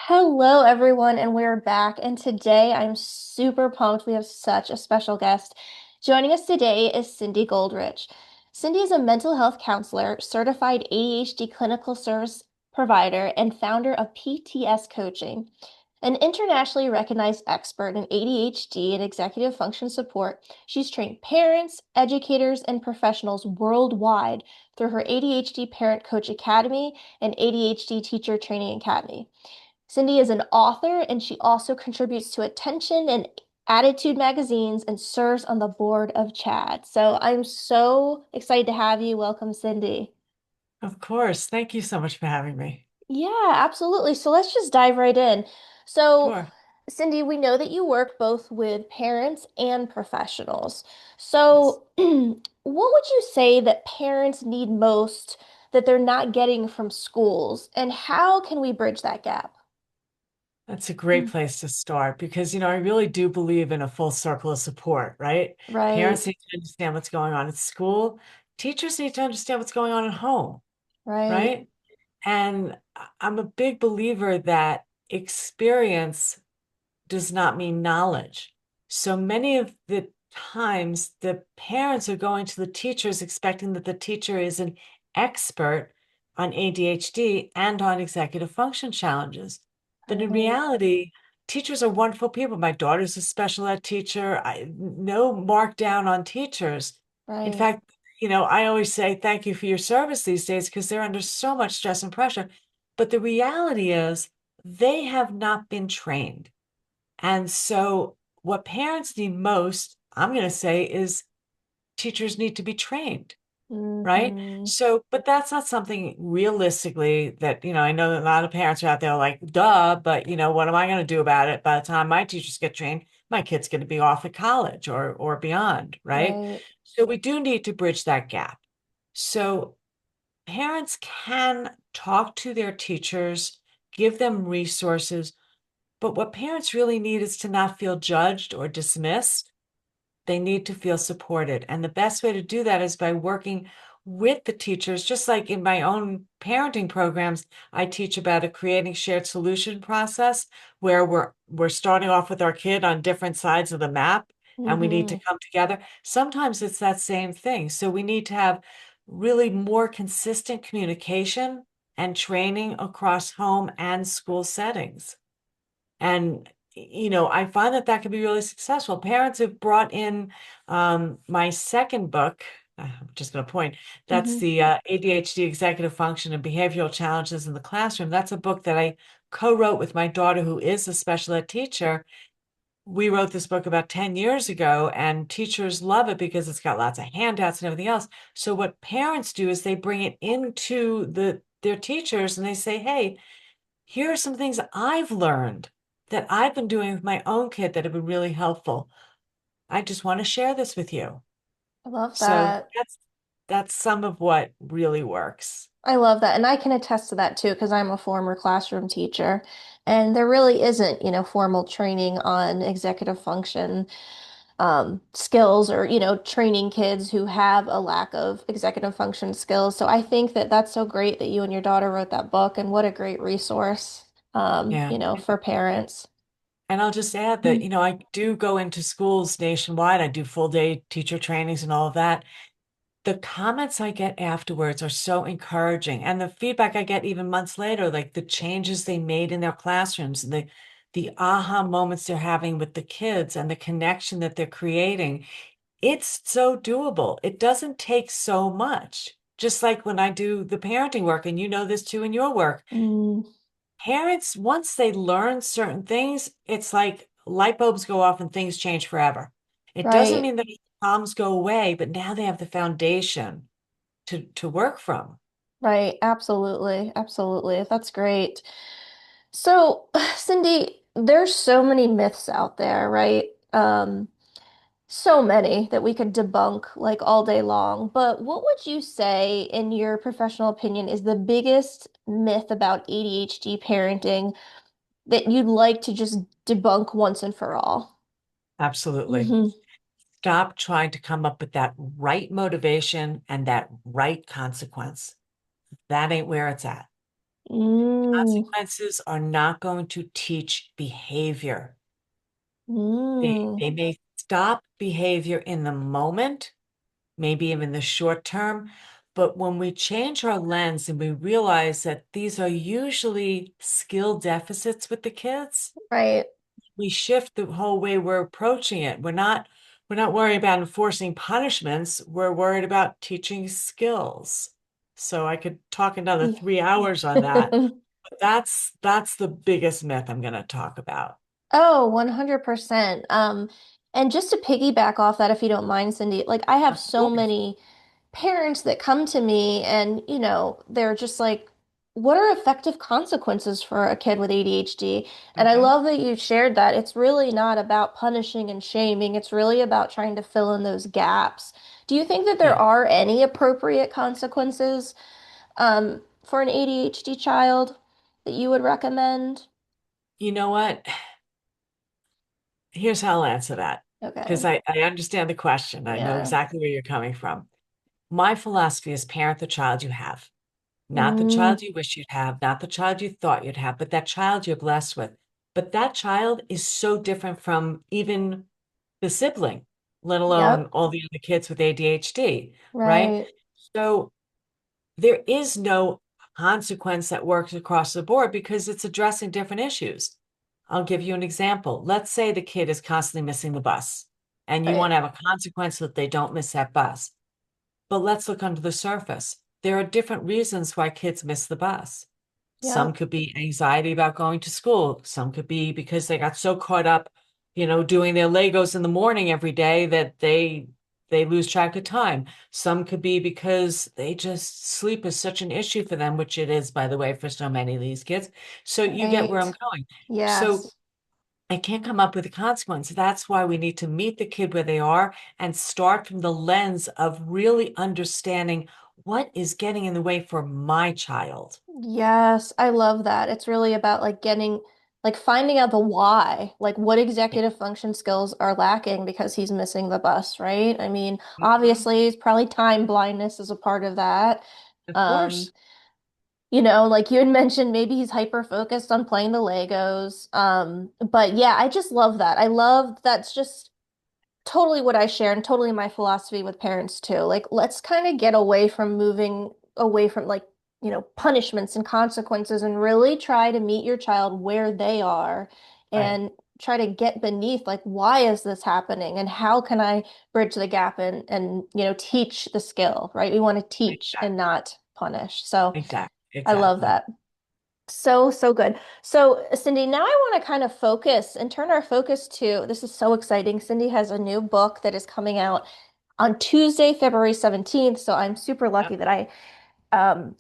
Hello, everyone, and we're back. And today I'm super pumped. We have such a special guest. Joining us today is Cindy Goldrich. Cindy is a mental health counselor, certified ADHD clinical service provider, and founder of PTS Coaching. An internationally recognized expert in ADHD and executive function support, she's trained parents, educators, and professionals worldwide through her ADHD Parent Coach Academy and ADHD Teacher Training Academy. Cindy is an author and she also contributes to Attention and Attitude magazines and serves on the board of CHAD. So I'm so excited to have you. Welcome, Cindy. Of course. Thank you so much for having me. Yeah, absolutely. So let's just dive right in. So, Sure. Cindy, we know that you work both with parents and professionals. Yes. So, what would you say that parents need most that they're not getting from schools, and how can we bridge that gap? That's a great place to start because, I really do believe in a full circle of support, right? Right, Parents need to understand what's going on at school. Teachers need to understand what's going on at home, right. right? And I'm a big believer that experience does not mean knowledge. So many of the times, the parents are going to the teachers expecting that the teacher is an expert on ADHD and on executive function challenges. But in Right, reality, teachers are wonderful people. My daughter's a special ed teacher. No markdown on teachers. In right. fact, I always say thank you for your service these days because they're under so much stress and pressure. But the reality is, they have not been trained. And so, what parents need most, I'm going to say, is teachers need to be trained, right? Hmm. So, but that's not something realistically that, I know that a lot of parents are out there like, duh, but, what am I going to do about it? By the time my teachers get trained, my kid's going to be off at college or beyond, right? Right. So, we do need to bridge that gap. So, parents can talk to their teachers, give them resources, but what parents really need is to not feel judged or dismissed. They need to feel supported. And the best way to do that is by working with the teachers, just like in my own parenting programs, I teach about a creating shared solution process where we're starting off with our kid on different sides of the map and we need to Hmm. come together. Sometimes it's that same thing. So we need to have really more consistent communication and training across home and school settings. And, I find that that can be really successful. Parents have brought in my second book. I'm just going to point. That's Hmm. the ADHD Executive Function and Behavioral Challenges in the Classroom. That's a book that I co-wrote with my daughter, who is a special ed teacher. We wrote this book about 10 years ago, and teachers love it because it's got lots of handouts and everything else. So what parents do is they bring it into their teachers and they say, hey, here are some things I've learned that I've been doing with my own kid that have been really helpful. I just want to share this with you. I love So that. that's some of what really works. I love that. And I can attest to that too, because I'm a former classroom teacher. And there really isn't, formal training on executive function skills or, training kids who have a lack of executive function skills. So I think that that's so great that you and your daughter wrote that book, and what a great resource, Yeah. for parents. And I'll just add that, I do go into schools nationwide. I do full day teacher trainings and all of that. The comments I get afterwards are so encouraging. And the feedback I get even months later, like the changes they made in their classrooms and the aha moments they're having with the kids and the connection that they're creating. It's so doable. It doesn't take so much. Just like when I do the parenting work, and you know this too in your work, Mm, parents, once they learn certain things, it's like light bulbs go off and things change forever. It doesn't right. mean that problems go away, but now they have the foundation to work from. Right, absolutely. Absolutely. That's great. So, Cindy, there's so many myths out there, right? So many that we could debunk like all day long. But what would you say, in your professional opinion, is the biggest myth about ADHD parenting that you'd like to just debunk once and for all? Absolutely. Hmm. Stop trying to come up with that right motivation and that right consequence. That ain't where it's at. Mm, Consequences are not going to teach behavior. mm, They may stop behavior in the moment, maybe even the short term, but when we change our lens and we realize that these are usually skill deficits with the kids, right. we shift the whole way we're approaching it. We're not worried about enforcing punishments. We're worried about teaching skills. So I could talk another Yeah. 3 hours on that. But that's the biggest myth I'm going to talk about. Oh, 100%. And just to piggyback off that, if you don't mind, Cindy, like I have Of so course. many parents that come to me and, they're just like, what are effective consequences for a kid with ADHD? And I Hmm. love that you shared that. It's really not about punishing and shaming. It's really about trying to fill in those gaps. Do you think that there Yeah. are any appropriate consequences, for an ADHD child that you would recommend? You know what? Here's how I'll answer that. Because Okay. I understand the question. I know Yeah. exactly where you're coming from. My philosophy is parent the child you have. Not the Mm, child you wish you'd have, not the child you thought you'd have, but that child you're blessed with. But that child is so different from even the sibling, let alone yep. all the other kids with ADHD, right? Right. So there is no consequence that works across the board because it's addressing different issues. I'll give you an example. Let's say the kid is constantly missing the bus, and you Right. want to have a consequence that they don't miss that bus. But let's look under the surface. There are different reasons why kids miss the bus. Some Yep. could be anxiety about going to school. Some could be because they got so caught up, doing their Legos in the morning every day that they lose track of time. Some could be because they just sleep is such an issue for them, which it is, by the way, for so many of these kids. So you get where I'm Right. going. So Yes. I can't come up with a consequence. That's why we need to meet the kid where they are and start from the lens of really understanding what is getting in the way for my child. Yes. I love that. It's really about like finding out the why, like what executive function skills are lacking because he's missing the bus, right? I mean, Mhm. obviously, it's probably time blindness is a part of that. Of Um, course. like you had mentioned, maybe he's hyper focused on playing the Legos. But yeah, I just love that. I love that's just totally what I share and totally my philosophy with parents too. Like, let's kind of get away from moving away from punishments and consequences and really try to meet your child where they are Right. and try to get beneath like why is this happening and how can I bridge the gap and teach the skill, right? We want to teach and Exactly. not punish. So Exactly. I love Exactly. that. So, so good. So, Cindy, now I want to kind of focus and turn our focus to this is so exciting. Cindy has a new book that is coming out on Tuesday, February 17th. So, I'm super Yep. lucky that I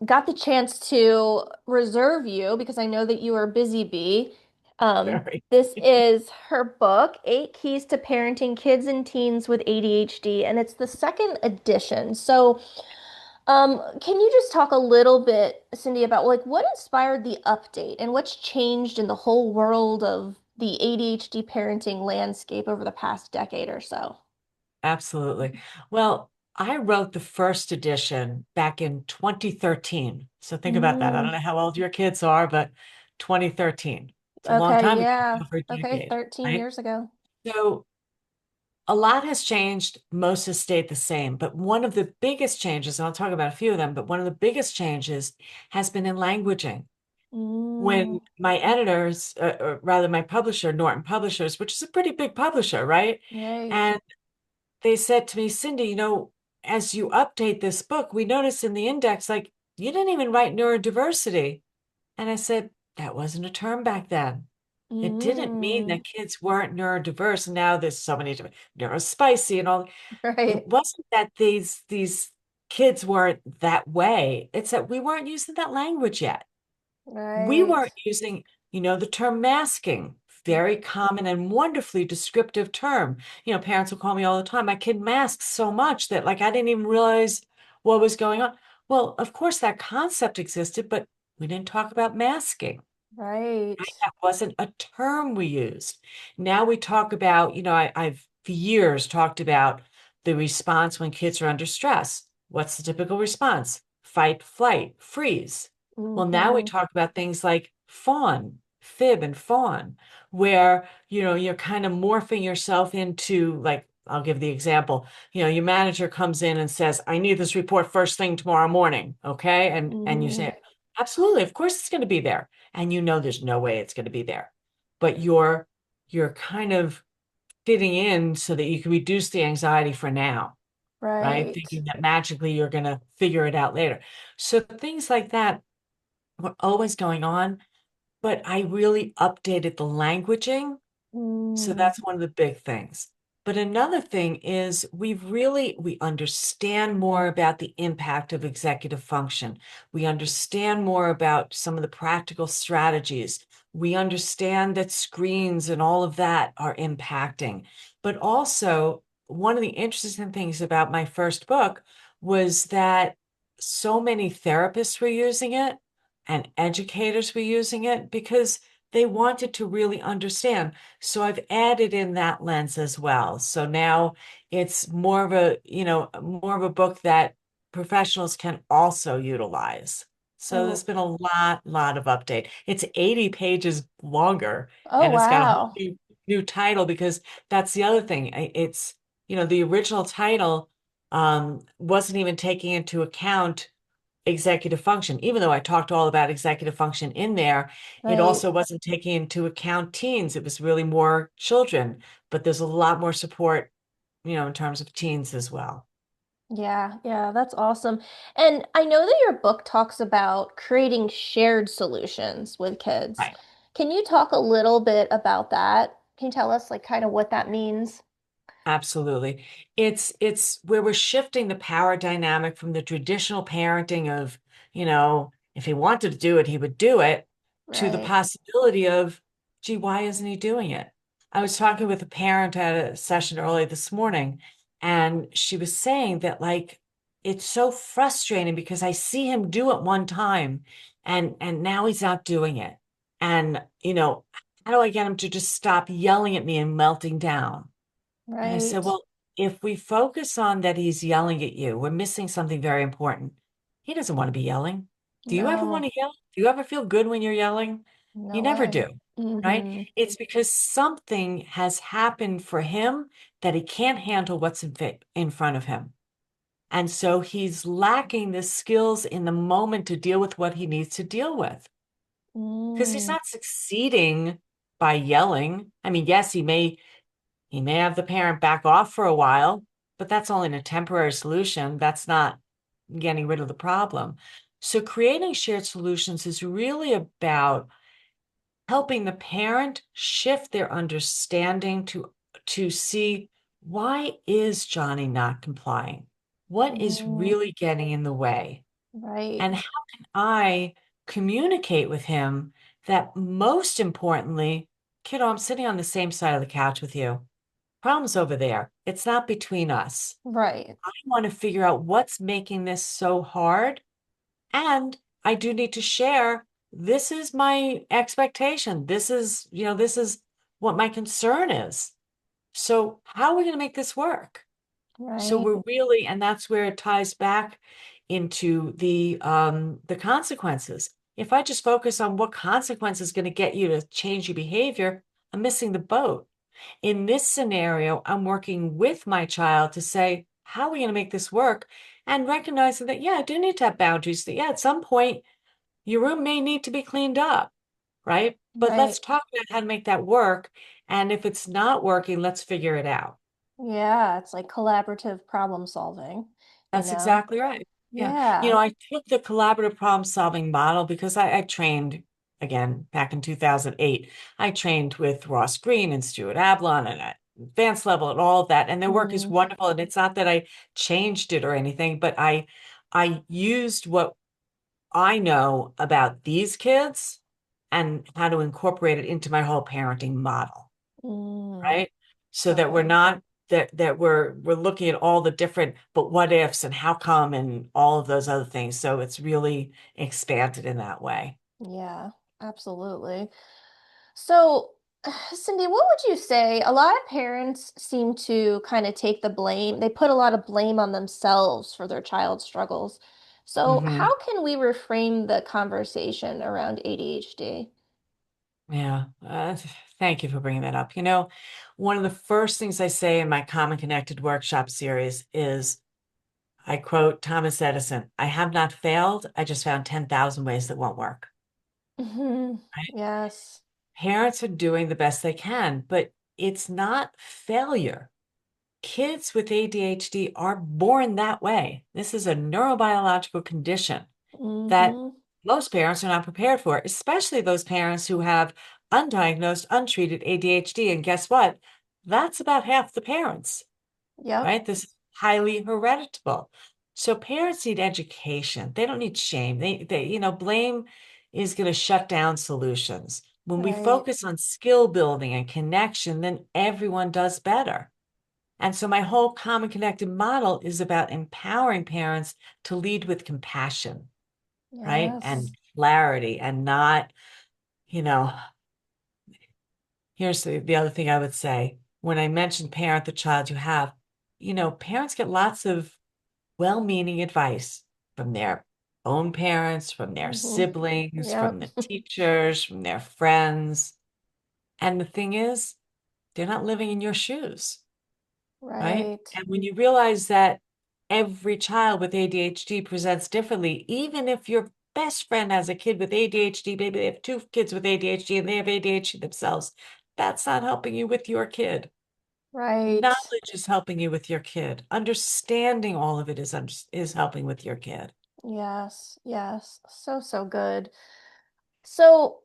got the chance to reserve you because I know that you are a busy bee. Very. This is her book, Eight Keys to Parenting Kids and Teens with ADHD, and it's the second edition. So, can you just talk a little bit, Cindy, about like what inspired the update and what's changed in the whole world of the ADHD parenting landscape over the past decade or so? Absolutely. Well, I wrote the first edition back in 2013. So think about that. I don't Mm, know how old your kids are, but 2013. It's a long okay, time ago, yeah. over a Okay, decade, 13 right? years ago. So a lot has changed. Most has stayed the same. But one of the biggest changes, and I'll talk about a few of them, but one of the biggest changes has been in languaging. Mm, When my editors, or rather my publisher, Norton Publishers, which is a pretty big publisher, right? right. And they said to me, Cindy, as you update this book, we noticed in the index, like, you didn't even write neurodiversity. And I said, that wasn't a term back then. It didn't mean Mm, that kids weren't neurodiverse. Now there's so many different neurospicy and all. It right. wasn't that these kids weren't that way. It's that we weren't using that language yet. We Right. weren't using, the term masking, very common and wonderfully descriptive term. Parents will call me all the time. My kid masks so much that like I didn't even realize what was going on. Well, of course that concept existed, but we didn't talk about masking. Right. Right? That wasn't a term we used. Now we talk about, I've for years talked about the response when kids are under stress. What's the typical response? Fight, flight, freeze. Well, now we Mm-hmm. talk about things like fawn, fib and fawn, where, you're kind of morphing yourself into, like, I'll give the example, your manager comes in and says, I need this report first thing tomorrow morning. Okay. And you Mm-hmm. say, absolutely, of course it's going to be there. And there's no way it's going to be there. But you're kind of fitting in so that you can reduce the anxiety for now, right? Right. Thinking that magically you're going to figure it out later. So things like that were always going on, but I really updated the languaging. So Mm, that's one of the big things. But another thing is we understand more about the impact of executive function. We understand more about some of the practical strategies. We understand that screens and all of that are impacting. But also, one of the interesting things about my first book was that so many therapists were using it and educators were using it because they wanted to really understand. So I've added in that lens as well. So now it's more of a book that professionals can also utilize. So there's oh, been a lot of update. It's 80 pages longer oh, and it's got a whole wow. new title because that's the other thing. The original title wasn't even taking into account executive function. Even though I talked all about executive function in there, it Right. also wasn't taking into account teens. It was really more children, but there's a lot more support, in terms of teens as well. Yeah, yeah, that's awesome. And I know that your book talks about creating shared solutions with kids. Right. Can you talk a little bit about that? Can you tell us like kind of what that means? Absolutely. It's where we're shifting the power dynamic from the traditional parenting of, if he wanted to do it, he would do it, to the Right. possibility of, gee, why isn't he doing it? I was talking with a parent at a session early this morning, and she was saying that like it's so frustrating because I see him do it one time and now he's not doing it. And, how do I get him to just stop yelling at me and melting down? And I said, Right. well, if we focus on that he's yelling at you, we're missing something very important. He doesn't want to be yelling. Do you ever want No, to yell? Do you ever feel good when you're yelling? You no never way. do, right? Mm-hmm. It's because something has happened for him that he can't handle what's in front of him. And so he's lacking the skills in the moment to deal with what he needs to deal with because he's Mm, not succeeding by yelling. I mean, yes, he may have the parent back off for a while, but that's only a temporary solution. That's not getting rid of the problem. So creating shared solutions is really about helping the parent shift their understanding to see, why is Johnny not complying? What is mm, really getting in the way? right. And how can I communicate with him that, most importantly, kiddo, I'm sitting on the same side of the couch with you. Problem's over there. It's not between us. Right. I want to figure out what's making this so hard. And I do need to share, this is my expectation. This is what my concern is. So how are we going to make this work? So Right. we're really, and that's where it ties back into the consequences. If I just focus on what consequence is going to get you to change your behavior, I'm missing the boat. In this scenario, I'm working with my child to say, how are we going to make this work? And recognizing that, yeah, I do need to have boundaries. That, yeah, at some point, your room may need to be cleaned up, right? But Right. let's talk about how to make that work. And if it's not working, let's figure it out. Yeah, it's like collaborative problem solving, you That's know? exactly right. Yeah. Yeah. I took the collaborative problem solving model because I trained again back in 2008. I trained with Ross Green and Stuart Ablon and at advanced level and all of that. And their work is Mm, wonderful. And it's not that I changed it or anything, but I used what I know about these kids and how to incorporate it into my whole parenting model, mm, right? So that we're okay. not that we're looking at all the different but what ifs and how come and all of those other things. So it's really expanded in that way. Yeah, absolutely. So, Cindy, what would you say? A lot of parents seem to kind of take the blame. They put a lot of blame on themselves for their child's struggles. So, Hmm. how can we reframe the conversation around ADHD? Yeah. Thank you for bringing that up. One of the first things I say in my Common Connected workshop series is I quote Thomas Edison, I have not failed. I just found 10,000 ways that won't work. Hmm. Right? Yes. Parents are doing the best they can, but it's not failure. Kids with ADHD are born that way. This is a neurobiological condition that Hmm. most parents are not prepared for, especially those parents who have undiagnosed, untreated ADHD. And guess what? That's about half the parents, Yep. right? This is highly hereditable. So parents need education. They don't need shame. Blame is going to shut down solutions. When we Right. focus on skill building and connection, then everyone does better. And so my whole common connected model is about empowering parents to lead with compassion, right? Yes. And clarity and not, you know, here's the other thing I would say. When I mentioned parent the child you have, parents get lots of well-meaning advice from their own parents, from their Hmm. siblings, from Yep. the teachers, from their friends. And the thing is, they're not living in your shoes. Right? Right. And when you realize that every child with ADHD presents differently, even if your best friend has a kid with ADHD, maybe they have two kids with ADHD and they have ADHD themselves, that's not helping you with your kid. Right. Knowledge is helping you with your kid. Understanding all of it is helping with your kid. Yes. Yes. So, so good. So,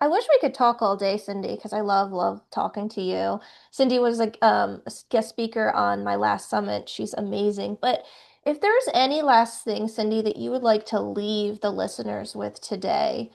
I wish we could talk all day, Cindy, because I love talking to you. Cindy was like a guest speaker on my last summit. She's amazing. But if there's any last thing, Cindy, that you would like to leave the listeners with today,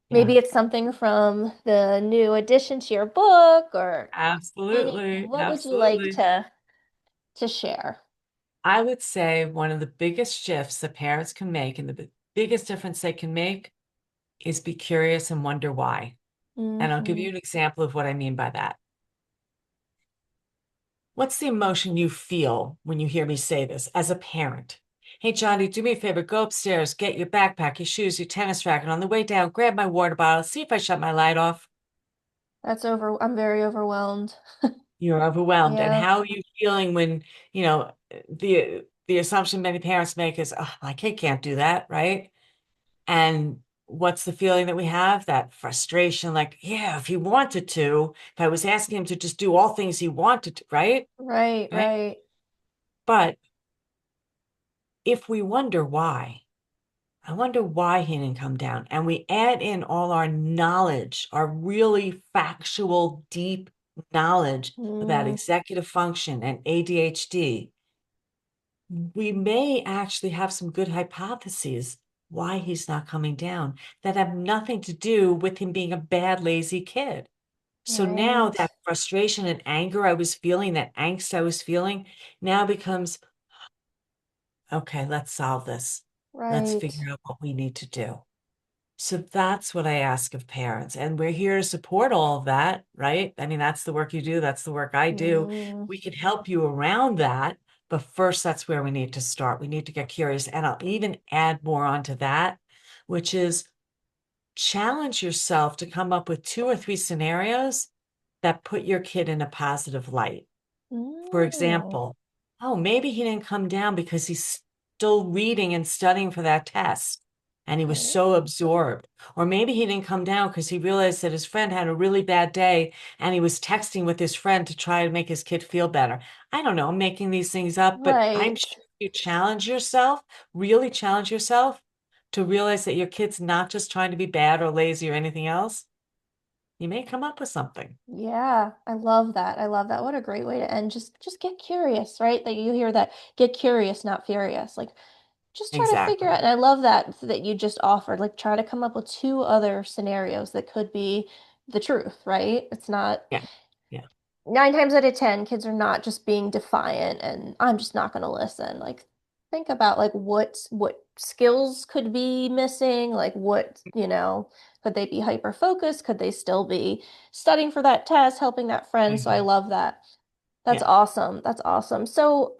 Yeah, maybe it's something from the new addition to your book or anything. absolutely. What would you like Absolutely. to share? I would say one of the biggest shifts that parents can make and the biggest difference they can make is be curious and wonder why. And I'll give Hmm. you an example of what I mean by that. What's the emotion you feel when you hear me say this as a parent? Hey, Johnny, do me a favor. Go upstairs, get your backpack, your shoes, your tennis racket. On the way down, grab my water bottle. See if I shut my light off. I'm very overwhelmed. You're overwhelmed. And Yep. how are you feeling when, you know, the assumption many parents make is, oh, my kid can't do that, right? And what's the feeling that we have? That frustration, like, yeah, if he wanted to, if I was asking him to just do all things he wanted to, right? Right, Right. right. But if we wonder why, I wonder why he didn't come down, and we add in all our knowledge, our really factual, deep knowledge about Mm, executive function and ADHD, we may actually have some good hypotheses why he's not coming down that have nothing to do with him being a bad, lazy kid. So now right, that frustration and anger I was feeling, that angst I was feeling, now becomes, okay, let's solve this. Let's right. figure out what we need to do. So that's what I ask of parents. And we're here to support all of that, right? I mean, that's the work you do, that's the work I do. Mm, We can help you around that. But first, that's where we need to start. We need to get curious. And I'll even add more onto that, which is challenge yourself to come up with two or three scenarios that put your kid in a positive light. For mm, example, oh, maybe he didn't come down because he's still reading and studying for that test and he was mm, so absorbed. Or maybe he didn't come down because he realized that his friend had a really bad day and he was texting with his friend to try to make his kid feel better. I don't know, I'm making these things up, but I'm right. sure you challenge yourself, really challenge yourself to realize that your kid's not just trying to be bad or lazy or anything else. You may come up with something. Yeah, I love that. I love that. What a great way to end. Just get curious, right? That you hear that get curious, not furious. Like just try to figure out. Exactly. And I love that you just offered. Like try to come up with two other scenarios that could be the truth, right? It's not Yeah. Yeah. 9 times out of 10, kids are not just being defiant and I'm just not going to listen. Like, think about like what skills could be missing, like could they be hyper focused? Could they still be studying for that test, helping that friend? So I Mhm. love that. That's Yeah. awesome. That's awesome. So,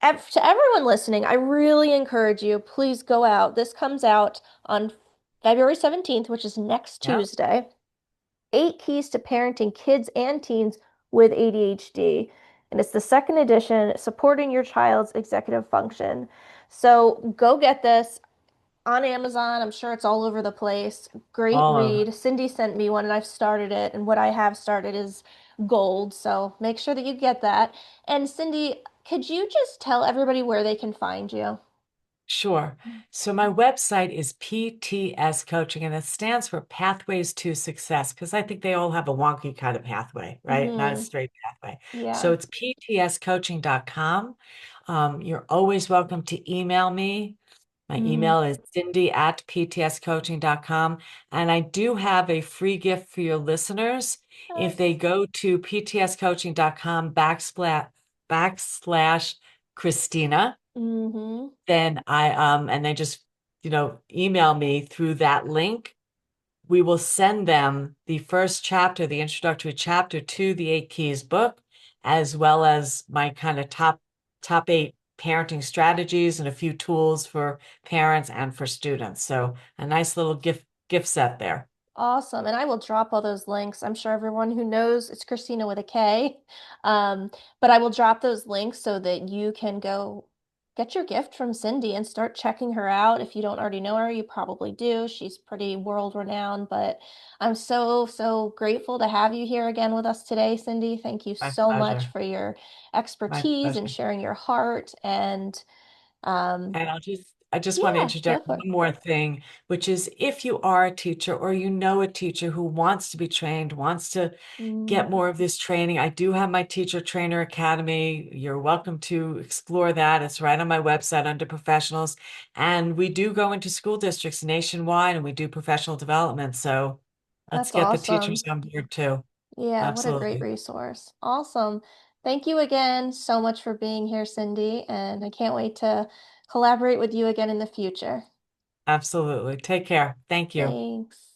To everyone listening, I really encourage you, please go out. This comes out on February 17th, which is next Yeah. Tuesday. 8 Keys to Parenting Kids and Teens with ADHD. And it's the second edition, supporting your child's executive function. So go get this on Amazon. I'm sure it's all over the place. Great All over. read. Cindy sent me one and I've started it. And what I have started is gold. So make sure that you get that. And Cindy, could you just tell everybody where they can find you? Sure. So my website is PTS Coaching, and it stands for Pathways to Success, because I think they all have a wonky kind of pathway, right? Not a Mm-hmm. straight pathway. So Yeah. it's ptscoaching.com. You're always welcome to email me. My Mm. email is cindy@ptscoaching.com. And I do have a free gift for your listeners. If Nice. they go to ptscoaching.com backslash Christina, Mm-hmm. then and they just, email me through that link. We will send them the first chapter, the introductory chapter to the Eight Keys book, as well as my kind of top eight parenting strategies and a few tools for parents and for students. So a nice little gift set there. Awesome. And I will drop all those links. I'm sure everyone who knows it's Christina with a K. Um, but I will drop those links so that you can go get your gift from Cindy and start checking her out. If you don't already know her, you probably do. She's pretty world renowned, but I'm so, so grateful to have you here again with us today, Cindy. Thank you My so much pleasure. for your My expertise and pleasure. sharing your heart. And um, And I just want to yeah, go interject for it. one more thing, which is if you are a teacher or you know a teacher who wants to be trained, wants to Mm, get more of this training, I do have my Teacher Trainer Academy. You're welcome to explore that. It's right on my website under professionals. And we do go into school districts nationwide and we do professional development. So let's that's get the teachers awesome. on board too. Yeah, what a great Absolutely. resource. Awesome. Thank you again so much for being here, Cindy, and I can't wait to collaborate with you again in the future. Absolutely. Take care. Thank you. Thanks.